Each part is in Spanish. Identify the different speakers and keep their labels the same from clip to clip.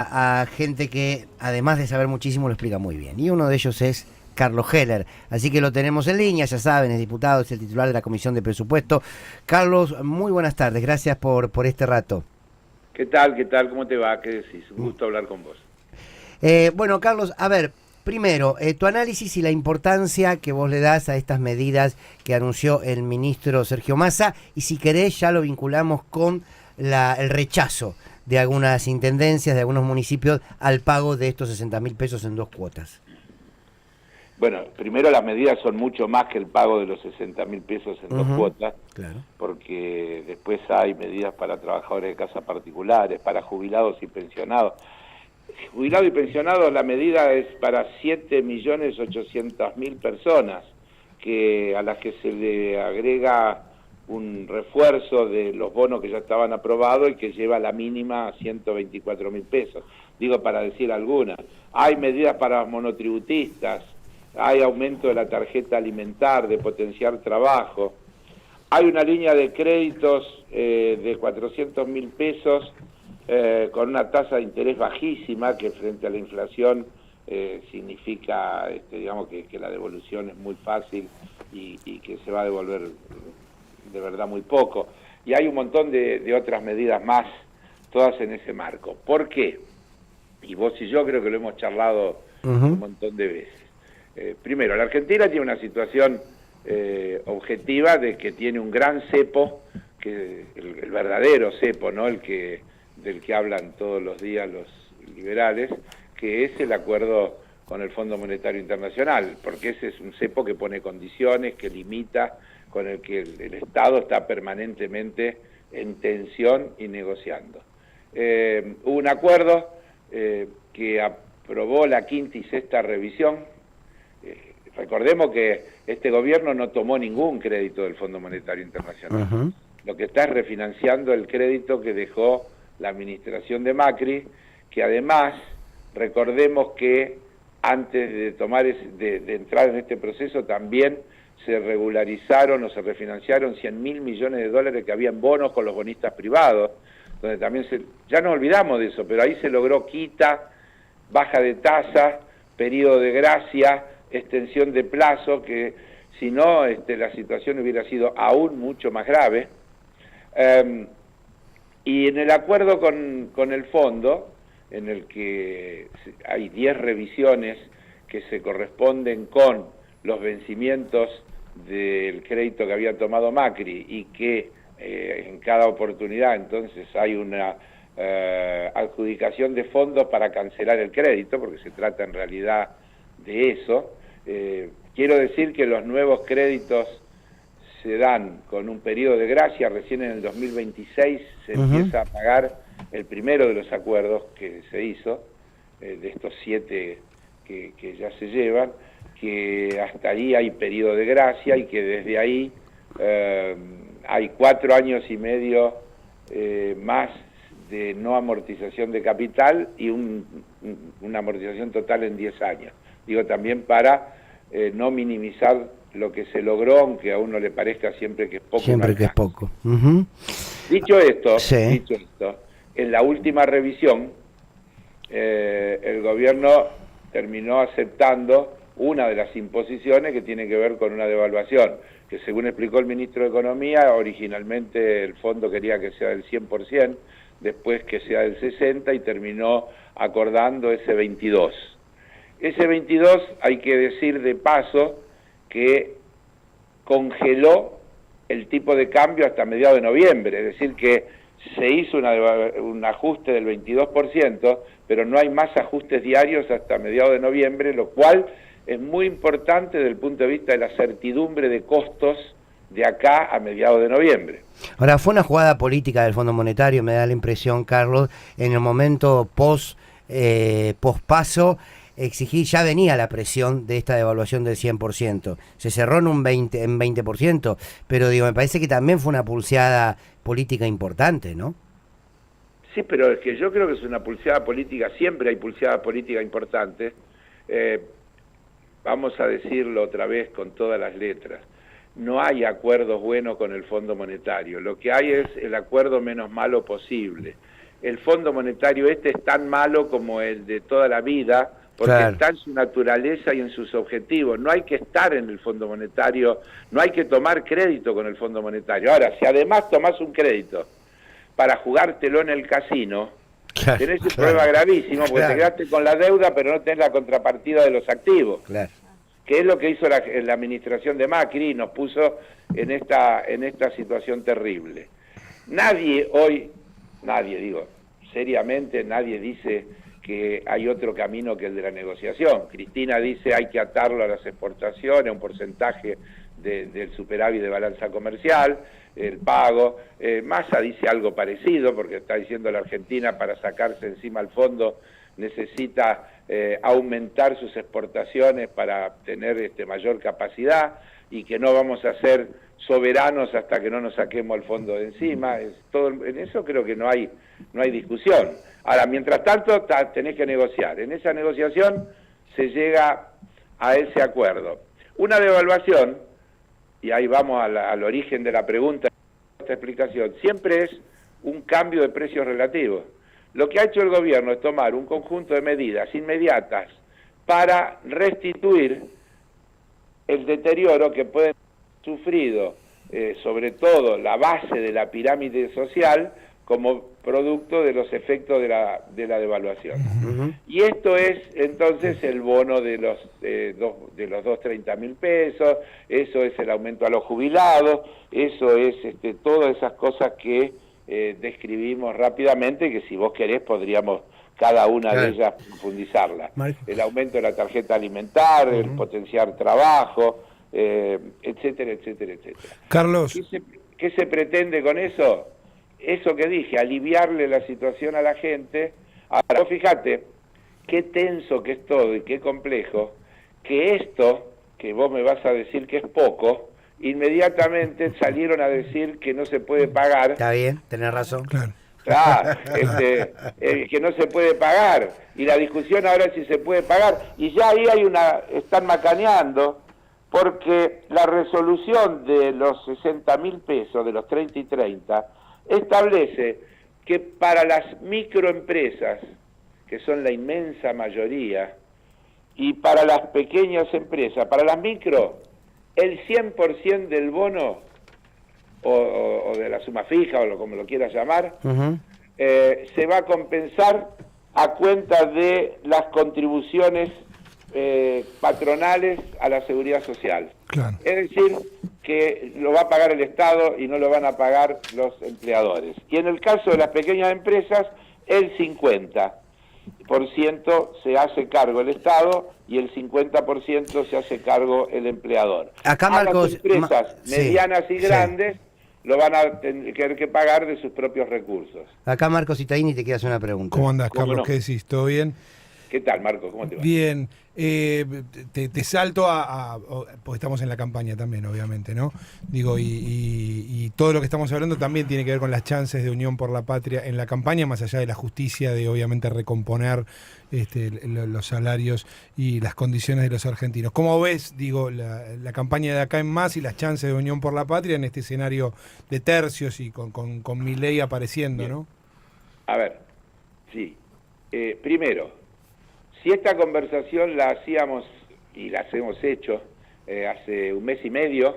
Speaker 1: a gente que, además de saber muchísimo, lo explica muy bien. Y uno de ellos es Carlos Heller. Así que lo tenemos en línea, ya saben, es diputado, es el titular de la Comisión de Presupuesto. Carlos, muy buenas tardes, gracias por este rato.
Speaker 2: ¿Qué tal? ¿Qué tal? ¿Cómo te va? ¿Qué decís? Un gusto hablar con vos.
Speaker 1: Bueno, Carlos, a ver, primero, tu análisis y la importancia que vos le das a estas medidas que anunció el ministro Sergio Massa, y si querés ya lo vinculamos con el rechazo de algunas intendencias, de algunos municipios, al pago de estos 60.000 pesos en 2 cuotas.
Speaker 2: Bueno, primero las medidas son mucho más que el pago de los 60.000 pesos en dos cuotas,
Speaker 1: Claro.
Speaker 2: porque después hay medidas para trabajadores de casas particulares, para jubilados y pensionados. Jubilados y pensionados, la medida es para 7.800.000 personas, a las que se le agrega un refuerzo de los bonos que ya estaban aprobados y que lleva la mínima a 124.000 pesos. Digo, para decir algunas. Hay medidas para los monotributistas, hay aumento de la tarjeta alimentar, de potenciar trabajo. Hay una línea de créditos de 400.000 pesos con una tasa de interés bajísima, que frente a la inflación significa, digamos, que la devolución es muy fácil y que se va a devolver de verdad muy poco. Y hay un montón de otras medidas más, todas en ese marco. ¿Por qué? Y vos y yo creo que lo hemos charlado un montón de veces. Primero, la Argentina tiene una situación objetiva de que tiene un gran cepo, que el verdadero cepo, ¿no? Del que hablan todos los días los liberales, que es el acuerdo con el Fondo Monetario Internacional, porque ese es un cepo que pone condiciones, que limita, con el que el Estado está permanentemente en tensión y negociando. Hubo un acuerdo que aprobó la quinta y sexta revisión. Recordemos que este gobierno no tomó ningún crédito del Fondo Monetario Internacional. Lo que está es refinanciando el crédito que dejó la administración de Macri, que además, recordemos que antes de de entrar en este proceso también se regularizaron o se refinanciaron 100.000 millones de dólares que había en bonos con los bonistas privados, donde también ya no olvidamos de eso, pero ahí se logró quita, baja de tasa, periodo de gracia, extensión de plazo, que si no la situación hubiera sido aún mucho más grave. Y en el acuerdo con el fondo, en el que hay 10 revisiones que se corresponden con los vencimientos del crédito que había tomado Macri y que en cada oportunidad entonces hay una adjudicación de fondos para cancelar el crédito, porque se trata en realidad de eso. Quiero decir que los nuevos créditos se dan con un periodo de gracia, recién en el 2026 se empieza a pagar el primero de los acuerdos que se hizo, de estos 7 que ya se llevan, que hasta ahí hay periodo de gracia y que desde ahí hay 4 años y medio más de no amortización de capital y una amortización total en 10 años. Digo, también para no minimizar lo que se logró, aunque a uno le parezca siempre que es poco.
Speaker 1: Siempre que es poco.
Speaker 2: Dicho esto,
Speaker 1: sí.
Speaker 2: En la última revisión, el gobierno terminó aceptando una de las imposiciones que tiene que ver con una devaluación, que según explicó el ministro de Economía, originalmente el fondo quería que sea del 100%, después que sea del 60% y terminó acordando ese 22%. Ese 22%, hay que decir de paso, que congeló el tipo de cambio hasta mediados de noviembre, es decir que se hizo un ajuste del 22%, pero no hay más ajustes diarios hasta mediados de noviembre, lo cual es muy importante desde el punto de vista de la certidumbre de costos de acá a mediados de noviembre.
Speaker 1: Ahora, fue una jugada política del Fondo Monetario, me da la impresión, Carlos, en el momento pospaso, exigir, ya venía la presión de esta devaluación del 100%. Se cerró en un 20%, pero digo, me parece que también fue una pulseada política importante, ¿no?
Speaker 2: Sí, pero es que yo creo que es una pulseada política, siempre hay pulseada política importante. Vamos a decirlo otra vez con todas las letras. No hay acuerdos buenos con el Fondo Monetario, lo que hay es el acuerdo menos malo posible. el Fondo Monetario es tan malo como el de toda la vida, porque
Speaker 1: claro,
Speaker 2: está en su naturaleza y en sus objetivos. No hay que estar en el Fondo Monetario, no hay que tomar crédito con el Fondo Monetario. Ahora, si además tomás un crédito para jugártelo en el casino,
Speaker 1: claro,
Speaker 2: tenés un problema gravísimo, porque te quedaste con la deuda, pero no tenés la contrapartida de los activos,
Speaker 1: claro.
Speaker 2: que es lo que hizo la administración de Macri y nos puso en esta situación terrible. Nadie hoy, seriamente nadie dice que hay otro camino que el de la negociación. Cristina dice hay que atarlo a las exportaciones, a un porcentaje del superávit de balanza comercial, el pago. Massa dice algo parecido, porque está diciendo la Argentina para sacarse encima al fondo necesita aumentar sus exportaciones para tener mayor capacidad y que no vamos a ser soberanos hasta que no nos saquemos el fondo de encima. En eso creo que no hay discusión. Ahora, mientras tanto, tenés que negociar. En esa negociación se llega a ese acuerdo. Una devaluación, y ahí vamos al origen de la pregunta, esta explicación, siempre es un cambio de precios relativos. Lo que ha hecho el gobierno es tomar un conjunto de medidas inmediatas para restituir el deterioro que pueden haber sufrido, sobre todo la base de la pirámide social, como producto de los efectos de la devaluación. Uh-huh. Y esto es entonces el bono de los 230.000 pesos, eso es el aumento a los jubilados, eso es todas esas cosas que describimos rápidamente, que si vos querés podríamos cada una de ellas profundizarla. El aumento de la tarjeta alimentar, el potenciar trabajo, etcétera, etcétera, etcétera.
Speaker 3: Carlos.
Speaker 2: ¿Qué se pretende con eso? Eso que dije, aliviarle la situación a la gente. Ahora, fíjate, qué tenso que es todo y qué complejo, que esto, que vos me vas a decir que es poco, inmediatamente salieron a decir que no se puede pagar.
Speaker 1: Está bien, tenés razón.
Speaker 3: Claro.
Speaker 2: Que no se puede pagar. Y la discusión ahora es si se puede pagar. Y ya ahí están macaneando, porque la resolución de los 60.000 pesos, de los 30 y 30, establece que para las microempresas, que son la inmensa mayoría, y para las pequeñas empresas, para las micro, el 100% del bono, o de la suma fija, o como lo quieras llamar, se va a compensar a cuenta de las contribuciones patronales a la seguridad social.
Speaker 3: Claro.
Speaker 2: Es decir, que lo va a pagar el Estado y no lo van a pagar los empleadores. Y en el caso de las pequeñas empresas, el 50% se hace cargo el Estado y el 50% se hace cargo el empleador.
Speaker 1: Acá, Marcos,
Speaker 2: las empresas medianas y grandes lo van a tener que pagar de sus propios recursos.
Speaker 1: Acá Marcos Citadini te quiere hacer una pregunta.
Speaker 3: ¿Cómo andás, Carlos?
Speaker 2: No?
Speaker 3: ¿Qué decís? ¿Todo bien?
Speaker 2: ¿Qué tal, Marcos? ¿Cómo te va?
Speaker 3: Bien. Te salto porque estamos en la campaña también, obviamente, ¿no? Digo, y todo lo que estamos hablando también tiene que ver con las chances de Unión por la Patria en la campaña, más allá de la justicia, de obviamente recomponer los salarios y las condiciones de los argentinos. ¿Cómo ves, digo, la campaña de acá en más y las chances de Unión por la Patria en este escenario de tercios y con Milei apareciendo,
Speaker 2: bien,
Speaker 3: ¿no?
Speaker 2: A ver, sí. Primero, si esta conversación la hacíamos, y las hemos hecho, hace un mes y medio,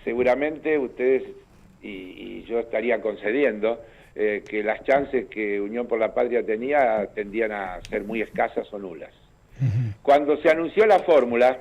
Speaker 2: seguramente ustedes y yo estaría concediendo que las chances que Unión por la Patria tenía tendían a ser muy escasas o nulas. Uh-huh. Cuando se anunció la fórmula,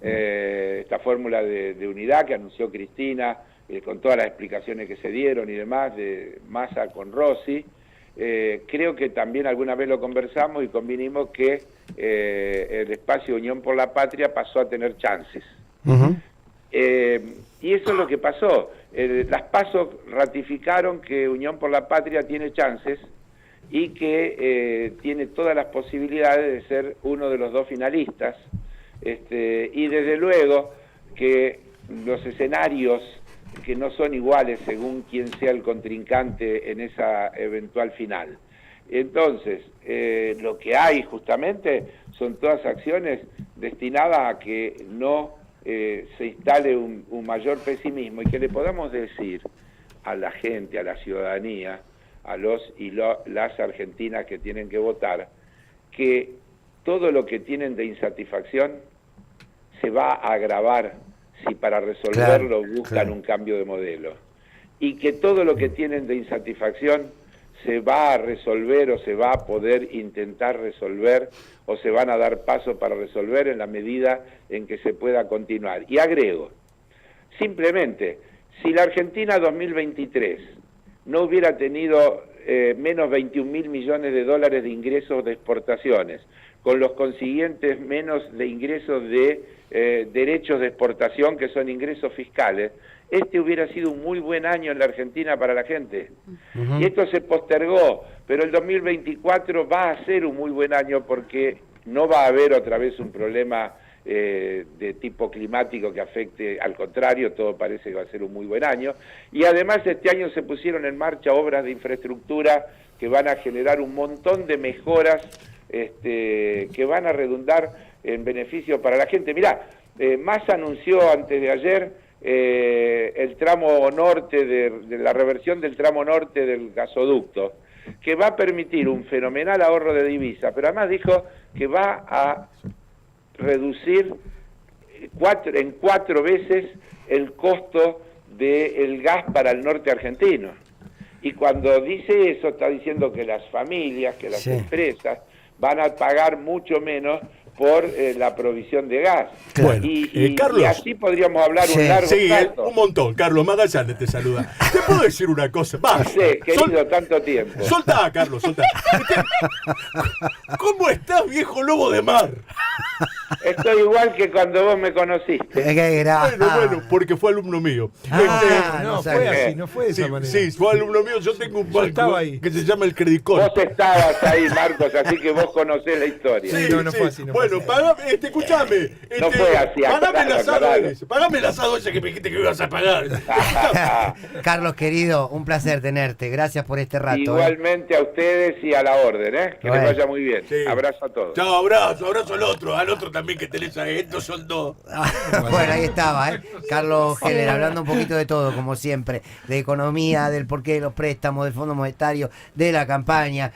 Speaker 2: esta fórmula de unidad que anunció Cristina, con todas las explicaciones que se dieron y demás, de Massa con Rossi, creo que también alguna vez lo conversamos y convinimos que el espacio Unión por la Patria pasó a tener chances. Uh-huh. Y eso es lo que pasó. Las PASO ratificaron que Unión por la Patria tiene chances y que tiene todas las posibilidades de ser uno de los dos finalistas. Y desde luego que los escenarios que no son iguales según quién sea el contrincante en esa eventual final. Entonces, lo que hay justamente son todas acciones destinadas a que no se instale un mayor pesimismo y que le podamos decir a la gente, a la ciudadanía, a los y las argentinas que tienen que votar, que todo lo que tienen de insatisfacción se va a agravar si para resolverlo buscan un cambio de modelo. Y que todo lo que tienen de insatisfacción se va a resolver o se va a poder intentar resolver o se van a dar pasos para resolver en la medida en que se pueda continuar. Y agrego, simplemente, si la Argentina 2023 no hubiera tenido menos 21.000 millones de dólares de ingresos de exportaciones, con los consiguientes menos de ingresos de derechos de exportación, que son ingresos fiscales, este hubiera sido un muy buen año en la Argentina para la gente. Y esto se postergó, pero el 2024 va a ser un muy buen año porque no va a haber otra vez un problema de tipo climático que afecte, al contrario, todo parece que va a ser un muy buen año. Y además este año se pusieron en marcha obras de infraestructura que van a generar un montón de mejoras que van a redundar en beneficio para la gente. Mirá, Massa anunció antes de ayer el tramo norte, de la reversión del tramo norte del gasoducto, que va a permitir un fenomenal ahorro de divisa, pero además dijo que va a reducir en 4 veces el costo del gas para el norte argentino. Y cuando dice eso, está diciendo que las familias, que las empresas van a pagar mucho menos por la provisión de gas.
Speaker 4: Bueno, Carlos,
Speaker 2: y así podríamos hablar un largo rato.
Speaker 4: Un montón. Carlos Magallanes te saluda. ¿Te puedo decir una cosa? Va,
Speaker 2: no sé, querido, tanto tiempo.
Speaker 4: Soltá, Carlos, soltá. ¿Cómo estás, viejo lobo de mar?
Speaker 2: Estoy igual que cuando vos me conociste.
Speaker 4: Bueno, porque fue alumno mío.
Speaker 3: No fue así, no fue de esa manera.
Speaker 4: Sí, fue alumno mío. Yo tengo un banco que se llama el Credicol.
Speaker 2: Vos estabas ahí, Marcos, así que vos conocés la historia.
Speaker 3: Sí, no fue así.
Speaker 4: Bueno, escúchame.
Speaker 2: No fue así.
Speaker 4: Pagame el asado ese que me dijiste que ibas a pagar.
Speaker 1: Carlos, querido, un placer tenerte. Gracias por este rato.
Speaker 2: Igualmente a ustedes y a la orden, que les vaya muy bien. Sí. Abrazo a todos.
Speaker 4: Chao, abrazo al otro también que tenés ahí. Estos son dos.
Speaker 1: Bueno, ahí estaba, Carlos Heller, hablando un poquito de todo, como siempre, de economía, del porqué de los préstamos, del Fondo Monetario, de la campaña.